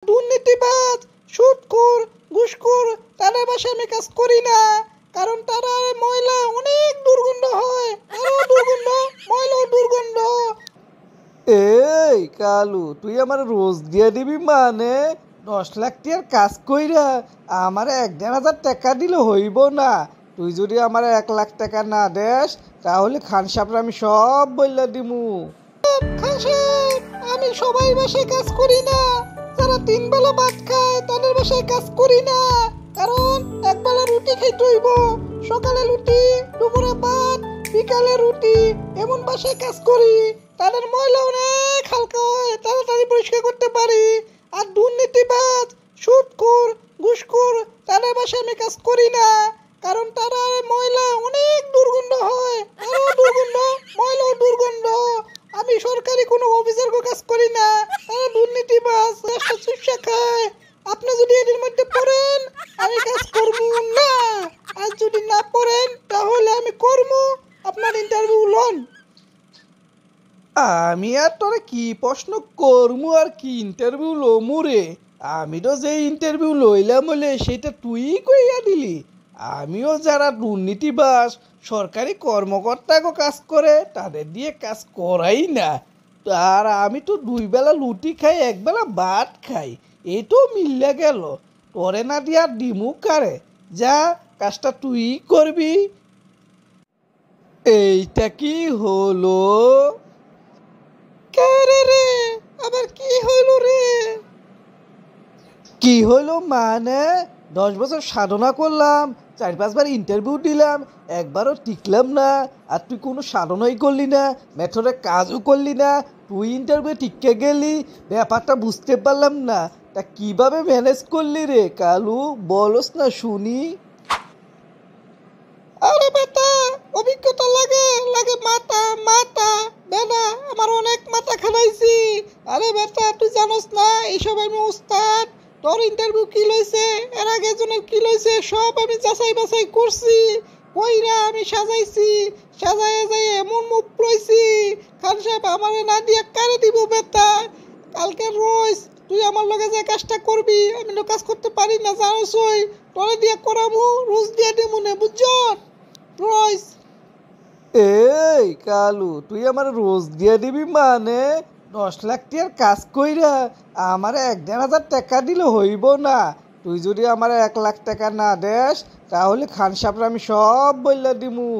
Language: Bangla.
দুর্নীতিবাজ, সুদখোর, ঘুষখোর তাদের বাসায় আমি কাজ করি না, কারণ তারা ময়লা অনেক দুর্গন্ধ হয়, আরো দুর্গন্ধ, ময়লাও দুর্গন্ধ। এই কালু, তুই আমার রোজ দিয়ে দিবি মানে 10 লাখ টাকার কাজ কইরা আমার 1,500 টাকা দিলে হইব না। তুই যদি আমার 1 লাখ টাকা না দেস তাহলে খান সাহেবরা আমি সব বললা দিমু। খান সাহেব, আমি সবাই বাসায় কাজ করি না, যারা 3 বেলা ভাত খায় তাদের বাসায় কাজ করি না, কারণ একবেলা রুটি খাইতে হইব, সকালে রুটি, দুপুরে ভাত, বিকালে রুটি, এমন বাসায় কাজ করি। তাদের ময়লা অনেক হালকা হয়, তাড়াতাড়ি পরিষ্কার করতে পারি। আর দুর্নীতিবাজ, সুদখোর, ঘুষখোর তাদের বাসায় আমি কাজ করি না, কারণ তারা ময়লা অনেক দুর্গন্ধ হয়, আরো দুর্গন্ধ, ময়লাও দুর্গন্ধ। আমি সরকারি কোনো অফিসের কাজ করি না, তারা দুর্নীতিবাজ, রাস্তা চুষা খায়। আপনি যদি এদের মধ্যে পড়েন আমি কাজ করবো না, আর যদি না পড়েন তাহলে আমি করবো। আপনার ইন্টারভিউ লন। আমি আর তোরে কি প্রশ্ন করমু আর কি ইন্টারভিউ লমু রে? আমি তো যে ইন্টারভিউ লইলাম বলে সেটা তুই কইয়া দিলি। আমিও যারা দুর্নীতিবাজ সরকারি কর্মকর্তাকে কাজ করে তাদের দিয়ে কাজ করাই না। আর আমি তো 2 বেলা লুটি খাই, 1 বেলা ভাত খাই, এটাও মিললে গেল। তোরে না দিয়া দিমু কারে? যা, কাজটা তুই করবি। এইটা কি হলো? রে আবার কি হইল রে? কি হইলো মানে? 10 বছর সাধনা করলাম, 4-5 বার ইন্টারভিউ দিলাম, একবারও টিকলাম না। আর তুই কোনো সাধনাই করলি না, মেথডে কাজও করলি না, তুই ইন্টারভিউ টিকে গেলি। ব্যাপারটা বুঝতে পারলাম না। তা কিভাবে ম্যানেজ করলি রে কালু, বলস না শুনি। আরে বেটা, অভিজ্ঞতা লাগে, লাগে মাথা মাথা বেটা, আমার অনেক মাথা খারাইছি। আরে বেটা, তুই জানোস না এইসব আমি উস্তাদ। তোর ইন্টারভিউ কি লইছে, এর আগে জনের কি লইছে সব আমি যাচাই বাছাই করছি, কইরা আমি সাজাইছি, সাজাইয়া যাই এমন মুখ লইছি। খান সাহেব আমারে না দিয়া কারে দিব বেটা? কালকে রোজ তুই আমার লগে যে কাজটা করবি, আমি তো কাজ করতে পারি না জানোসই, তোরে দিয়া করামু, রোজ দিয়া দিমু নে, বুঝছ? রোজ। এই কালু, তুই আমার রোজ দিয়ে দিবি মানে 10 লাখ টাকার কাজ কইরা আমার 1,500 টাকা দিলে হইব না। তুই যদি আমার 1 লাখ টাকা না দেস তাহলে খান সাহেবরা আমি সব বললা দিমু।